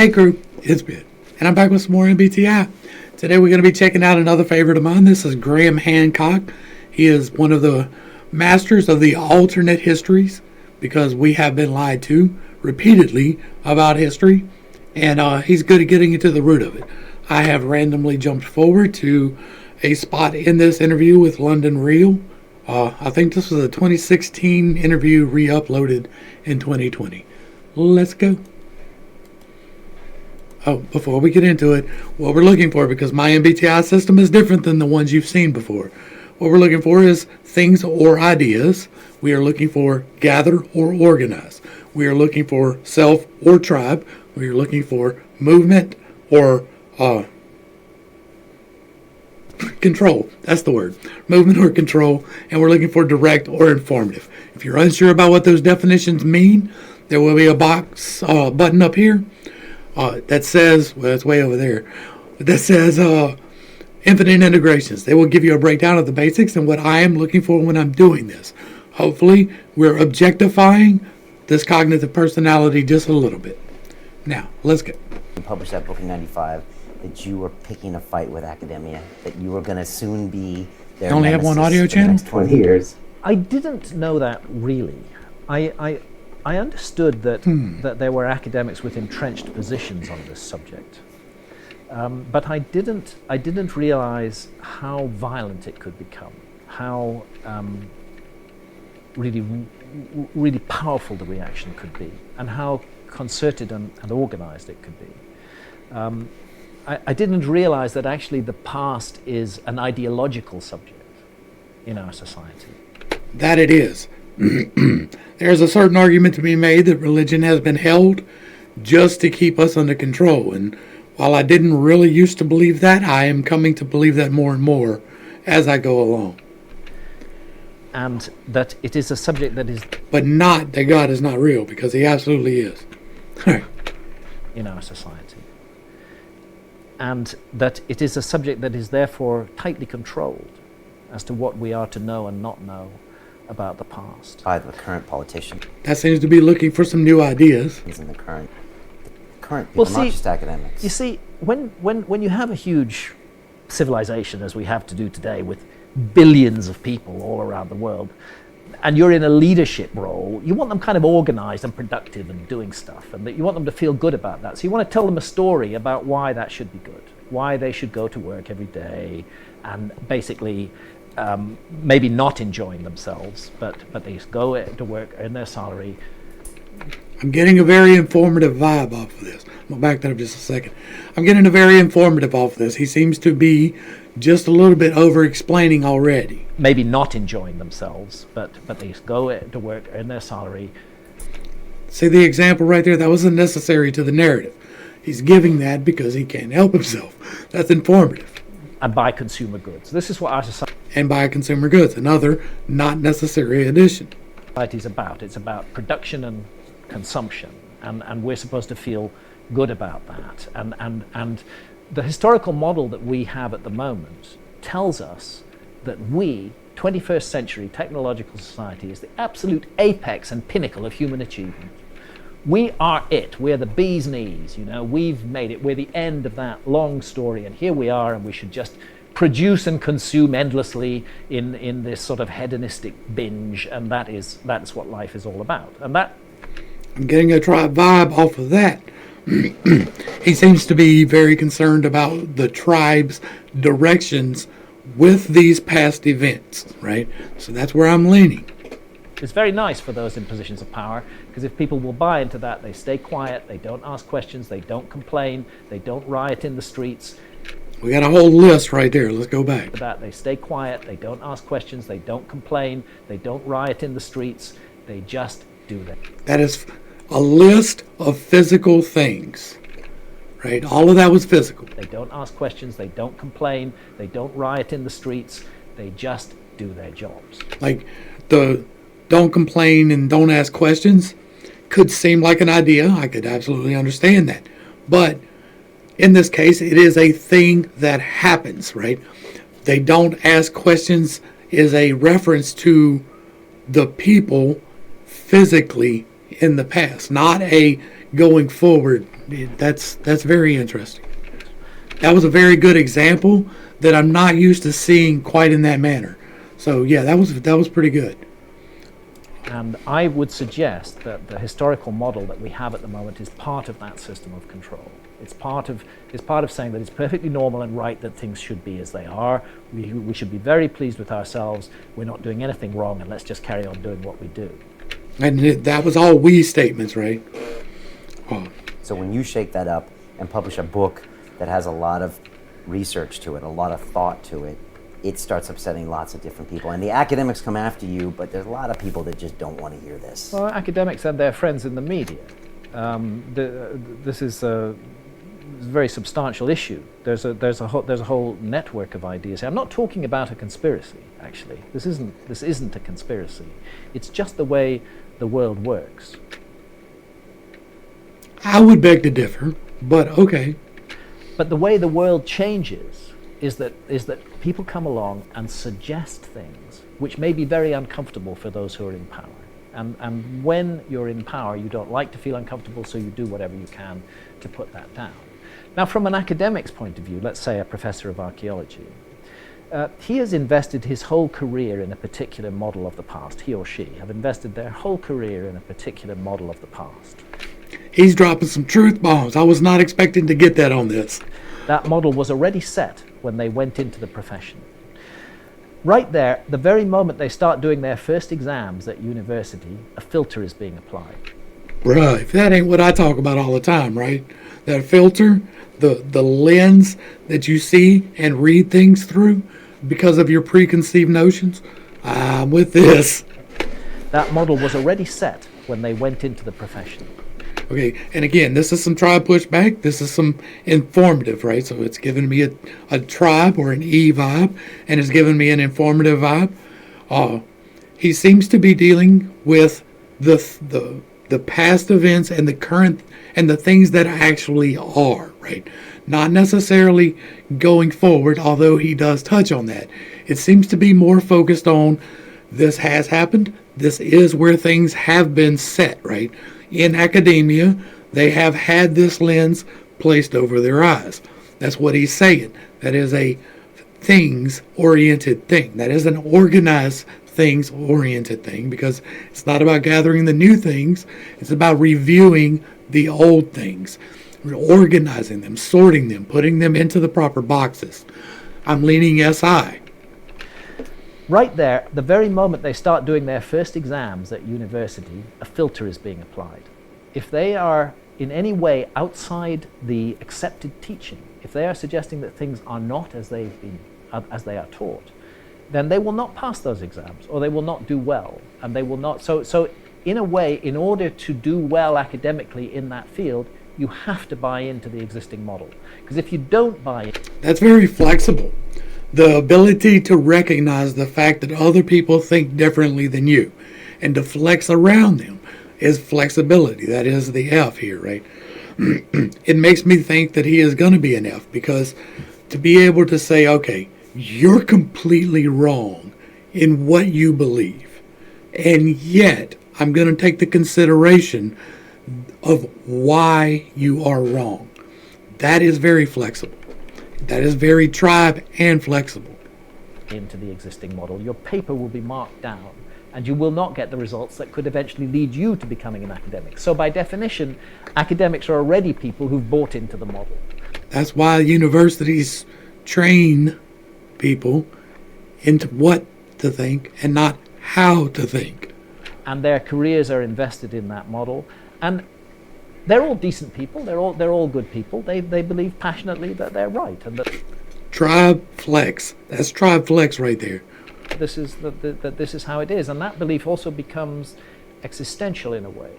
Hey crew, it's Ben, and I'm back with some more MBTI. Today we're going to be checking out another favorite of mine. This is Graham Hancock. He is one of the masters of the alternate histories because we have been lied to repeatedly about history, and he's good at getting into the root of it. I have randomly jumped forward to a spot in this interview with London Real. I think this was a 2016 interview re-uploaded in 2020. Let's go. Oh, before we get into it, what we're looking for, because my MBTI system is different than the ones you've seen before. What we're looking for is things or ideas. We are looking for gather or organize. We are looking for self or tribe. We are looking for movement or control. That's the word. Movement or control. And we're looking for direct or informative. If you're unsure about what those definitions mean, there will be a box button up here that says, well, it's way over there, that says infinite integrations. They will give you a breakdown of the basics and what I am looking for when I'm doing this. Hopefully, we're objectifying this cognitive personality just a little bit. Now, let's go. You published that book in 95, that you were picking a fight with academia, that you were going to soon be their You only have one audio channel? For the next 20 years. I didn't know that really. I understood that there were academics with entrenched positions on this subject, but I didn't realize how violent it could become, how really powerful the reaction could be, and how concerted and organized it could be. I didn't realize that actually the past is an ideological subject in our society. That it is. There's a certain argument to be made that religion has been held just to keep us under control. And while I didn't really used to believe that, I am coming to believe that more and more as I go along. And that it is a subject that is... But not that God is not real, because he absolutely is. in our society. And that it is a subject that is therefore tightly controlled as to what we are to know and not know about the past. By the current politician. That seems to be looking for some new ideas. He's in the current people, not just academics. You see, when you have a huge civilization, as we have to do today, with billions of people all around the world, and you're in a leadership role, you want them kind of organized and productive and doing stuff, and that you want them to feel good about that. So you want to tell them a story about why that should be good, why they should go to work every day, and basically maybe not enjoying themselves, but they go to work, earn their salary. I'm getting a very informative vibe off of this. I'll back that up just a second. I'm getting a very informative off of this. He seems to be just a little bit over-explaining already. Maybe not enjoying themselves, but they go to work, earn their salary. See the example right there? That wasn't necessary to the narrative. He's giving that because he can't help himself. That's informative. And buy consumer goods. This is what our society... And buy consumer goods, another not necessary addition. Society is about. It's about production and consumption, and we're supposed to feel good about that. And the historical model that we have at the moment tells us that we, 21st century technological society, is the absolute apex and pinnacle of human achievement. We are it. We're the bee's knees, you know. We've made it. We're the end of that long story, and here we are, and we should just produce and consume endlessly in this sort of hedonistic binge, and that's what life is all about. And that... I'm getting a tribe vibe off of that. He seems to be very concerned about the tribe's directions with these past events, right? So that's where I'm leaning. It's very nice for those in positions of power, because if people will buy into that, they stay quiet, they don't ask questions, they don't complain, they don't riot in the streets. We got a whole list right there. Let's go back. For that, they stay quiet, they don't ask questions, they don't complain, they don't riot in the streets, they just do that. That is a list of physical things, right? All of that was physical. They don't ask questions, they don't complain, they don't riot in the streets, they just do their jobs. Like the don't complain and don't ask questions could seem like an idea. I could absolutely understand that. But in this case, it is a thing that happens, right? They don't ask questions is a reference to the people physically in the past, not a going forward That's very interesting. That was a very good example that I'm not used to seeing quite in that manner. So yeah, that was pretty good. And I would suggest that the historical model that we have at the moment is part of that system of control. It's part of saying that it's perfectly normal and right that things should be as they are. We should be very pleased with ourselves. We're not doing anything wrong, and let's just carry on doing what we do. And that was all we statements, right? Oh. So when you shake that up and publish a book that has a lot of research to it, a lot of thought to it, it starts upsetting lots of different people. And the academics come after you, but there's a lot of people that just don't want to hear this. Well, academics and their friends in the media. This is a very substantial issue. There's a whole network of ideas. I'm not talking about a conspiracy, actually. This isn't a conspiracy. It's just the way the world works. I would beg to differ, but okay. But the way the world changes is that people come along and suggest things which may be very uncomfortable for those who are in power. And when you're in power, you don't like to feel uncomfortable, so you do whatever you can to put that down. Now, from an academic's point of view, let's say a professor of archaeology, he has invested his whole career in a particular model of the past. He or she have invested their whole career in a particular model of the past. He's dropping some truth bombs. I was not expecting to get that on this. That model was already set when they went into the profession. Right there, the very moment they start doing their first exams at university, a filter is being applied. Bruh, if that ain't what I talk about all the time, right? That filter, the lens that you see and read things through because of your preconceived notions, I'm with this. That model was already set when they went into the profession. Okay, and again, this is some tribe pushback. This is some informative, right? So it's giving me a tribe or an E vibe, and it's giving me an informative vibe. He seems to be dealing with the past events and the current and the things that actually are, right? Not necessarily going forward, although he does touch on that. It seems to be more focused on this has happened. This is where things have been set, right? In academia, they have had this lens placed over their eyes. That's what he's saying. That is a things-oriented thing. That is an organized things-oriented thing, because it's not about gathering the new things. It's about reviewing the old things, organizing them, sorting them, putting them into the proper boxes. I'm leaning SI. Right there, the very moment they start doing their first exams at university, a filter is being applied. If they are in any way outside the accepted teaching, if they are suggesting that things are not as they are taught, then they will not pass those exams, or they will not do well, and they will not. So in a way, in order to do well academically in that field, you have to buy into the existing model. Because if you don't buy it, that's very flexible. The ability to recognize the fact that other people think differently than you and to flex around them is flexibility. That is the F here, right? It makes me think that he is going to be an F, because to be able to say, okay, you're completely wrong in what you believe, and yet I'm going to take the consideration of why you are wrong. That is very flexible. That is very tribe and flexible. Into the existing model, your paper will be marked down, and you will not get the results that could eventually lead you to becoming an academic. So by definition, academics are already people who've bought into the model. That's why universities train people into what to think and not how to think. And their careers are invested in that model. And they're all decent people. They're all good people. They believe passionately that they're right, and that tribe flex. That's tribe flex right there. This is how it is, and that belief also becomes existential in a way.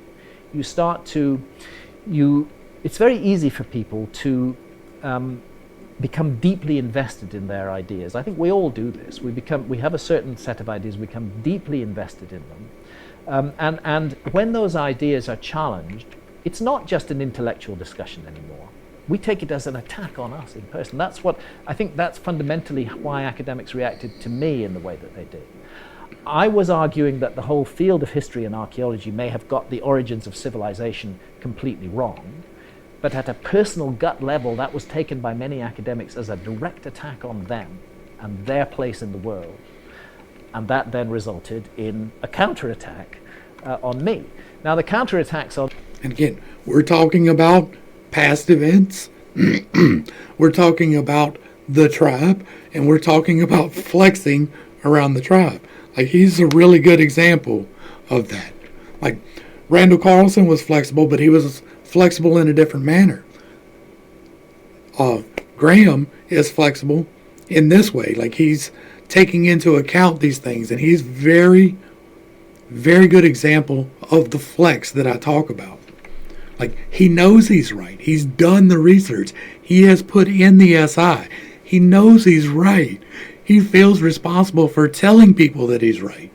It's very easy for people to become deeply invested in their ideas. I think we all do this. We have a certain set of ideas. We become deeply invested in them, and when those ideas are challenged, it's not just an intellectual discussion anymore. We take it as an attack on us in person. I think that's fundamentally why academics reacted to me in the way that they did. I was arguing that the whole field of history and archaeology may have got the origins of civilization completely wrong, but at a personal gut level, that was taken by many academics as a direct attack on them and their place in the world. And that then resulted in a counterattack on me. Now, the counterattacks on... And again, we're talking about past events. We're talking about the tribe, and we're talking about flexing around the tribe. Like, he's a really good example of that. Like, Randall Carlson was flexible, but he was flexible in a different manner. Graham is flexible in this way. Like, he's taking into account these things, and he's very, very good example of the flex that I talk about. Like, he knows he's right. He's done the research. He has put in the SI. He knows he's right. He feels responsible for telling people that he's right.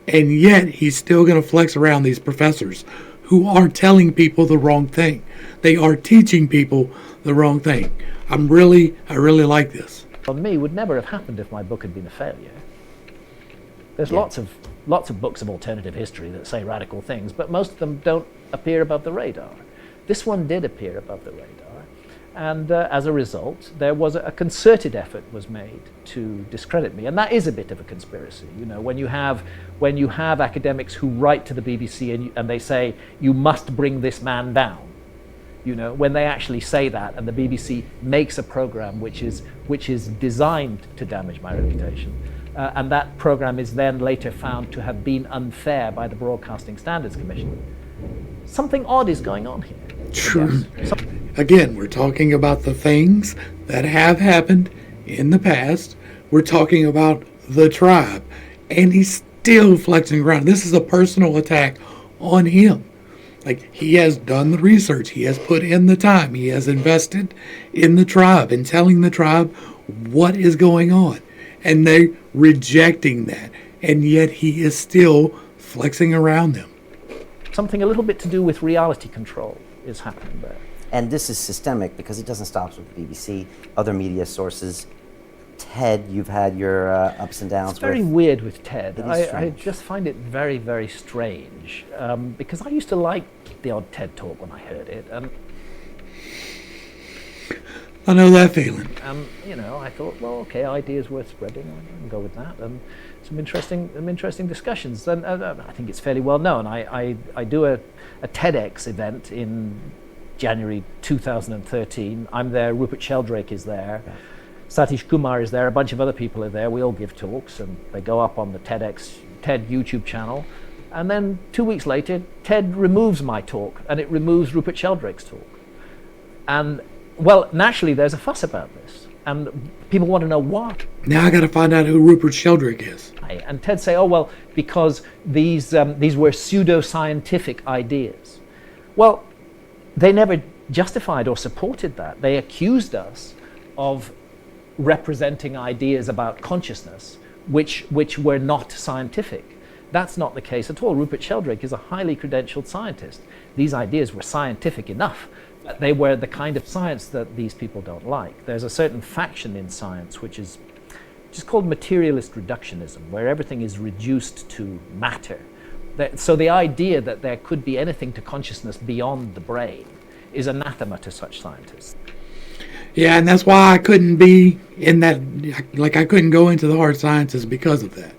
And yet, he's still going to flex around these professors who are telling people the wrong thing. They are teaching people the wrong thing. I really like this. On me would never have happened if my book had been a failure. There's Yeah. lots of books of alternative history that say radical things, but most of them don't appear above the radar. This one did appear above the radar, and as a result, there was a concerted effort was made to discredit me, and that is a bit of a conspiracy. You know, when you have academics who write to the BBC and they say you must bring this man down. You know, when they actually say that, and the BBC makes a program which is designed to damage my reputation, and that program is then later found to have been unfair by the Broadcasting Standards Commission. Something odd is going on here. True. Again, we're talking about the things that have happened in the past. We're talking about the tribe, and he's still flexing around. This is a personal attack on him. Like, he has done the research. He has put in the time. He has invested in the tribe and telling the tribe what is going on. And they're rejecting that. And yet he is still flexing around them. Something a little bit to do with reality control is happening there. And this is systemic because it doesn't stop with the BBC, other media sources. TED, you've had your ups and downs It's very with. weird with TED. It is I strange. just find it very, very strange because I used to like the odd TED talk when I heard it, and I know that feeling. you know, I thought, well, okay, ideas worth spreading. I can go with that, and some interesting discussions. And I think it's fairly well known. I do a TEDx event in January 2013. I'm there. Rupert Sheldrake is there. Yeah. Satish Kumar is there. A bunch of other people are there. We all give talks, and they go up on the TED YouTube channel. And then 2 weeks later, TED removes my talk, and it removes Rupert Sheldrake's talk. And, well, naturally, there's a fuss about this. And people want to know why. Now I got to find out who Rupert Sheldrake is. And TED say, oh, well, because these were pseudo-scientific ideas. Well, they never justified or supported that. They accused us of representing ideas about consciousness which were not scientific. That's not the case at all. Rupert Sheldrake is a highly credentialed scientist. These ideas were scientific enough, but they were the kind of science that these people don't like. There's a certain faction in science which is called materialist reductionism, where everything is reduced to matter. So the idea that there could be anything to consciousness beyond the brain is anathema to such scientists. Yeah, and that's why I couldn't be in that, like, I couldn't go into the hard sciences because of that.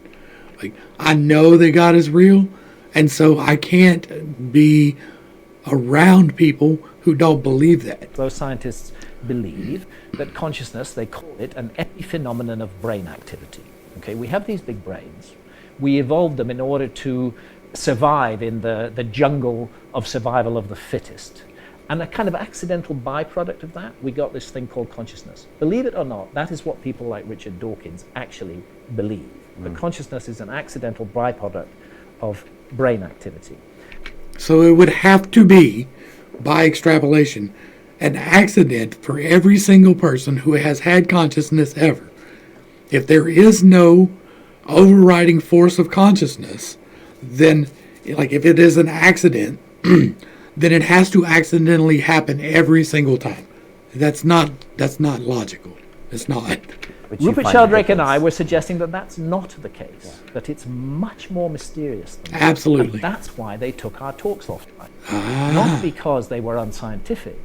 Like, I know that God is real, and so I can't be around people who don't believe that. Those scientists believe that consciousness, they call it an epiphenomenon of brain activity. Okay, we have these big brains. We evolved them in order to survive in the jungle of survival of the fittest. And a kind of accidental byproduct of that, we got this thing called consciousness. Believe it or not, that is what people like Richard Dawkins actually believe. That consciousness is an accidental byproduct of brain activity. So it would have to be, by extrapolation, an accident for every single person who has had consciousness ever. If there is no overriding force of consciousness, then, like, if it is an accident, then it has to accidentally happen every single time. That's not logical. It's not. Which you Rupert find Sheldrake and I ridiculous. were suggesting that that's not the case, that it's much more mysterious than that. Absolutely. And that's why they took our talks offline. Ah. Not because they were unscientific,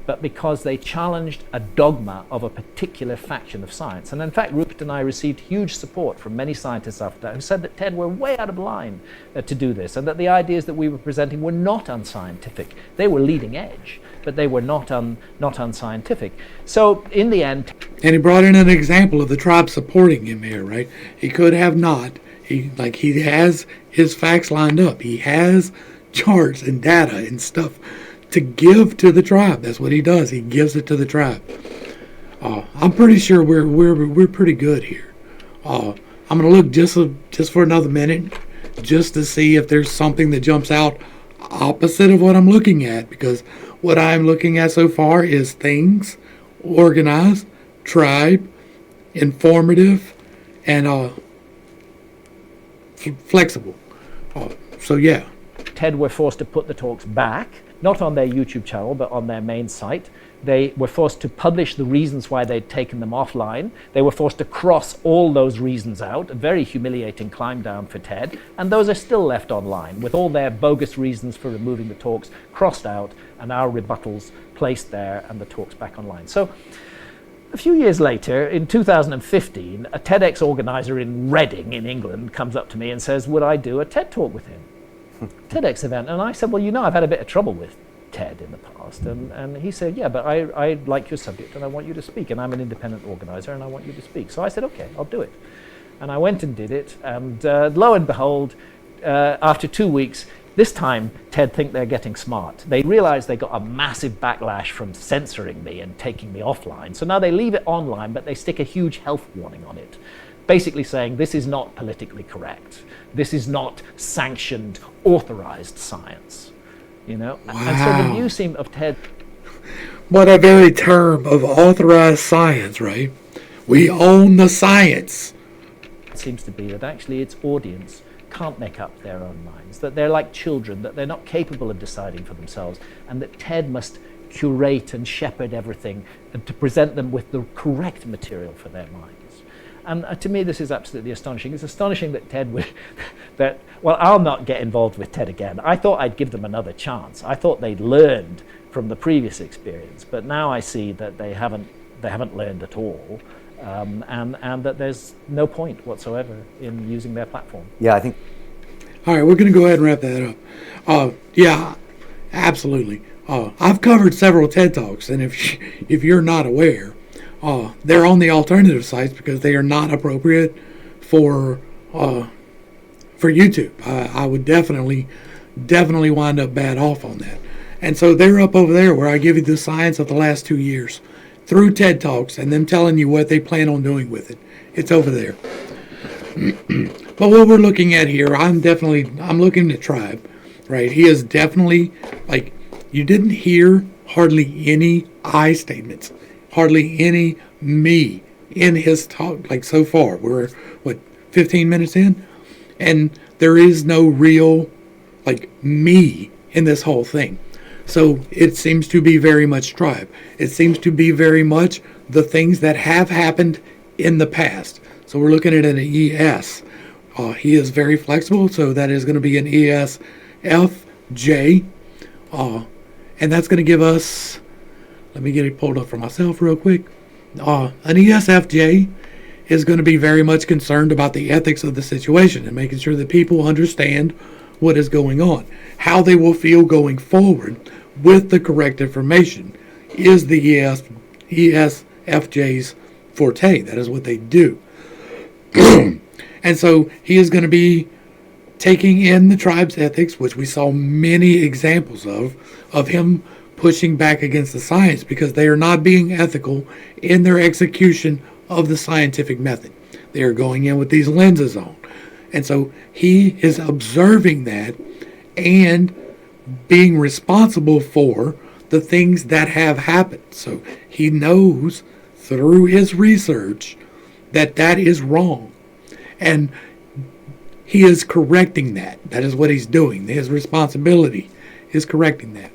but because they challenged a dogma of a particular faction of science. And in fact, Rupert and I received huge support from many scientists after that who said that, Ted, we're way out of line to do this, and that the ideas that we were presenting were not unscientific. They were leading edge, but they were not unscientific. So in the end... And he brought in an example of the tribe supporting him here, right? He could have not. He has his facts lined up. He has charts and data and stuff to give to the tribe. That's what he does. He gives it to the tribe. I'm pretty sure we're pretty good here. I'm gonna look just for another minute, just to see if there's something that jumps out opposite of what I'm looking at, because what I'm looking at so far is things, organized, tribe, informative, and flexible. So yeah. TED were forced to put the talks back, not on their YouTube channel, but on their main site. They were forced to publish the reasons why they'd taken them offline. They were forced to cross all those reasons out, a very humiliating climb down for TED, and those are still left online, with all their bogus reasons for removing the talks crossed out, and our rebuttals placed there, and the talks back online. So a few years later, in 2015, a TEDx organizer in Reading in England comes up to me and says, would I do a TED talk with him? TEDx event. And I said, well, I've had a bit of trouble with TED in the past. And he said, yeah, but I like your subject and I want you to speak. And I'm an independent organizer and I want you to speak. So I said, okay, I'll do it. And I went and did it. And lo and behold, after 2 weeks, this time TED think they're getting smart. They realize they got a massive backlash from censoring me and taking me offline. So now they leave it online, but they stick a huge health warning on it, basically saying this is not politically correct. This is not sanctioned, authorized science. You know? Wow. And so the new theme of TED... What a very term of authorized science, right? We own the science. seems to be that actually its audience can't make up their own minds, that they're like children, that they're not capable of deciding for themselves, and that TED must curate and shepherd everything and to present them with the correct material for their minds. And to me, this is absolutely astonishing. It's astonishing that TED would, well, I'll not get involved with TED again. I thought I'd give them another chance. I thought they'd learned from the previous experience, but now I see that they haven't learned at all, and that there's no point whatsoever in using their platform. Yeah, I think. All right, we're going to go ahead and wrap that up. Yeah, absolutely. I've covered several TED Talks, and if you're not aware, they're on the alternative sites because they are not appropriate for YouTube. I would definitely wind up bad off on that. And so they're up over there where I give you the science of the last 2 years through TED Talks and them telling you what they plan on doing with it. It's over there. But what we're looking at here, I'm looking at Tribe, right? He is definitely, like, you didn't hear hardly any I statements, hardly any me in his talk, like so far. We're, 15 minutes in? And there is no real, me in this whole thing. So it seems to be very much Tribe. It seems to be very much the things that have happened in the past. So we're looking at an ES. He is very flexible, so that is going to be an ESFJ. And that's going to give us, let me get it pulled up for myself real quick. An ESFJ is going to be very much concerned about the ethics of the situation and making sure that people understand what is going on. How they will feel going forward with the correct information is the ESFJ's forte. That is what they do. And so he is going to be taking in the tribe's ethics, which we saw many examples of him pushing back against the science because they are not being ethical in their execution of the scientific method. They are going in with these lenses on. And so he is observing that and being responsible for the things that have happened. So he knows through his research that that is wrong. And he is correcting that. That is what he's doing. His responsibility is correcting that.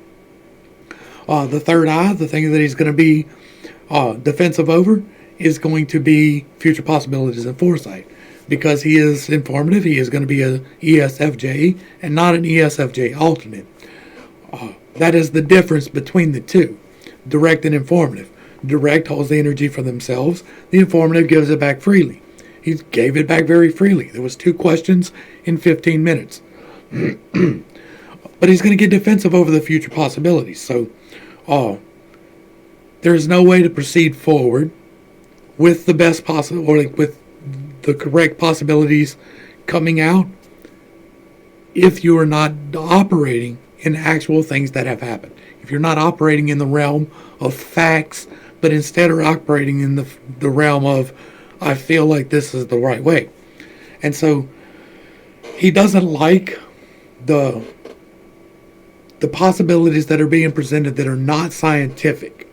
The third eye, the thing that he's going to be defensive over, is going to be future possibilities and foresight. Because he is informative, he is going to be a ESFJ and not an ESFJ alternate. That is the difference between the two, direct and informative. Direct holds the energy for themselves. The informative gives it back freely. He gave it back very freely. There was 2 questions in 15 minutes. But he's going to get defensive over the future possibilities. So there is no way to proceed forward with the best possible, or like with the correct possibilities coming out, if you are not operating in actual things that have happened. If you're not operating in the realm of facts, but instead are operating in the realm of, I feel like this is the right way. And so he doesn't like the possibilities that are being presented that are not scientific.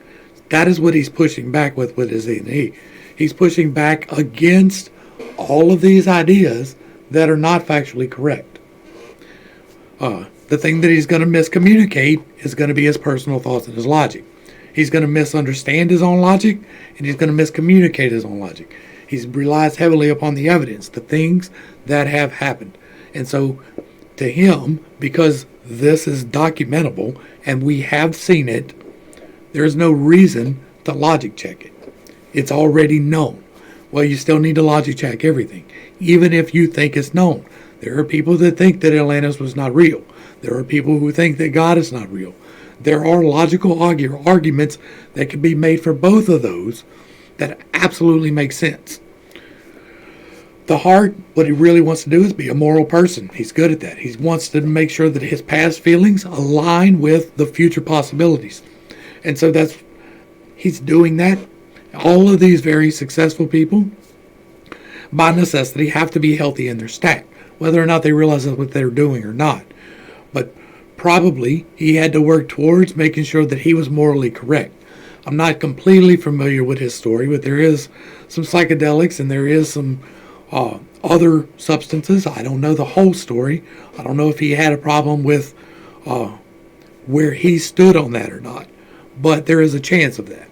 That is what he's pushing back with his E. He's pushing back against all of these ideas that are not factually correct. The thing that he's going to miscommunicate is going to be his personal thoughts and his logic. He's going to misunderstand his own logic, and he's going to miscommunicate his own logic. He relies heavily upon the evidence, the things that have happened. And so to him, because this is documentable and we have seen it, there's no reason to logic check it. It's already known. Well, you still need to logic check everything, even if you think it's known. There are people that think that Atlantis was not real. There are people who think that God is not real. There are logical arguments that can be made for both of those that absolutely make sense. The heart, what he really wants to do is be a moral person. He's good at that. He wants to make sure that his past feelings align with the future possibilities. And so he's doing that. All of these very successful people, by necessity, have to be healthy in their stack, whether or not they realize that's what they're doing or not. But probably he had to work towards making sure that he was morally correct. I'm not completely familiar with his story, but there is some psychedelics and there is some other substances. I don't know the whole story. I don't know if he had a problem with where he stood on that or not, but there is a chance of that.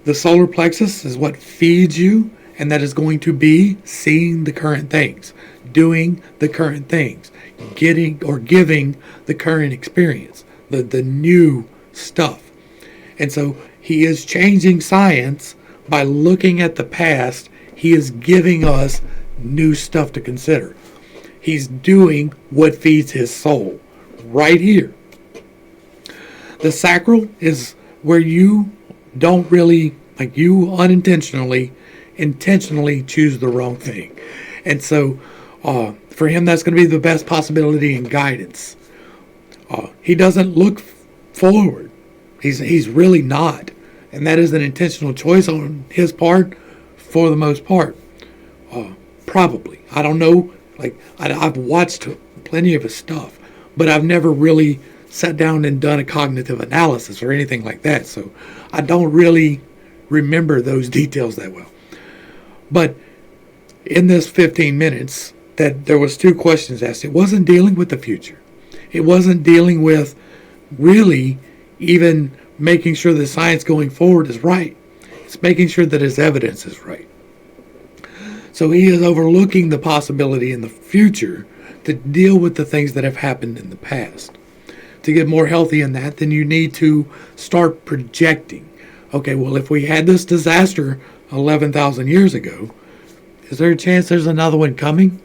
The solar plexus is what feeds you, and that is going to be seeing the current things, doing the current things, getting or giving the current experience, the new stuff. And so he is changing science by looking at the past. He is giving us new stuff to consider. He's doing what feeds his soul right here. The sacral is where you don't really, like, you intentionally choose the wrong thing. And so for him, that's going to be the best possibility in guidance. He doesn't look forward. He's really not. And that is an intentional choice on his part for the most part. Probably. I don't know. Like, I've watched plenty of his stuff, but I've never really sat down and done a cognitive analysis or anything like that. So I don't really remember those details that well. But in this 15 minutes, that there was 2 questions asked. It wasn't dealing with the future. It wasn't dealing with really even making sure the science going forward is right. It's making sure that his evidence is right. So he is overlooking the possibility in the future to deal with the things that have happened in the past. To get more healthy in that, then you need to start projecting. Okay, well, if we had this disaster 11,000 years ago, is there a chance there's another one coming?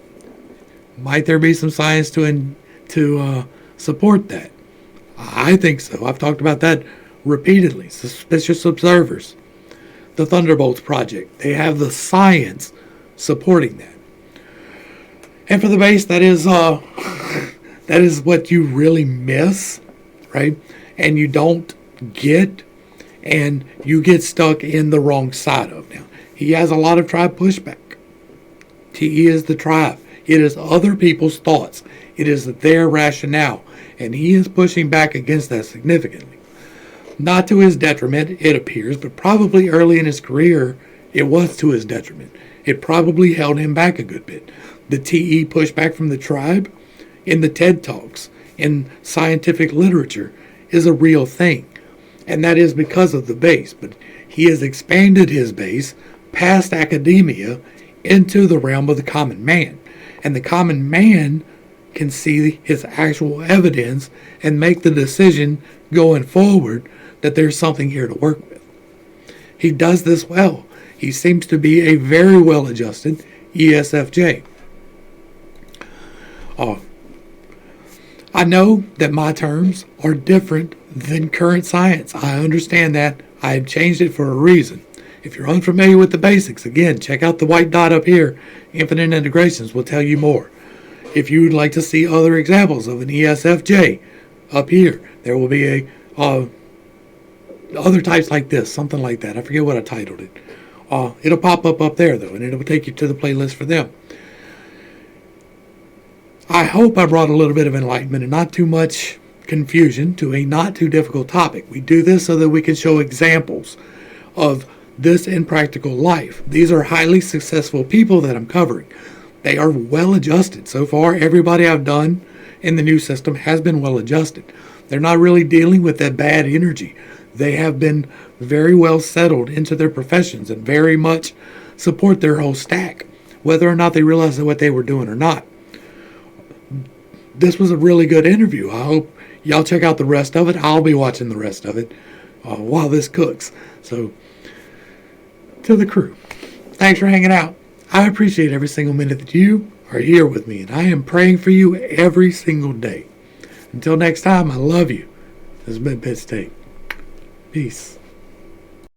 Might there be some science to support that? I think so. I've talked about that repeatedly. Suspicious observers. The Thunderbolts Project. They have the science supporting that. And for the base, that is what you really miss, right? And you don't get, and you get stuck in the wrong side of. Now, he has a lot of tribe pushback. TE is the tribe. It is other people's thoughts. It is their rationale. And he is pushing back against that significantly. Not to his detriment, it appears, but probably early in his career, it was to his detriment. It probably held him back a good bit. The TE pushback from the tribe in the TED Talks, in scientific literature, is a real thing. And that is because of the base. But he has expanded his base past academia into the realm of the common man. And the common man can see his actual evidence and make the decision going forward that there's something here to work with. He does this well. He seems to be a very well adjusted ESFJ. I know that my terms are different than current science. I understand that. I have changed it for a reason. If you're unfamiliar with the basics, again, check out the white dot up here. Infinite Integrations will tell you more. If you would like to see other examples of an ESFJ, up here, there will be other types like this, something like that. I forget what I titled it. It'll pop up there, though, and it'll take you to the playlist for them. I hope I brought a little bit of enlightenment and not too much confusion to a not too difficult topic. We do this so that we can show examples of this in practical life. These are highly successful people that I'm covering. They are well adjusted. So far, everybody I've done in the new system has been well adjusted. They're not really dealing with that bad energy. They have been very well settled into their professions and very much support their whole stack, whether or not they realized what they were doing or not. This was a really good interview. I hope y'all check out the rest of it. I'll be watching the rest of it while this cooks. So, to the crew, thanks for hanging out. I appreciate every single minute that you are here with me, and I am praying for you every single day. Until next time, I love you. This has been Pittstake. Peace.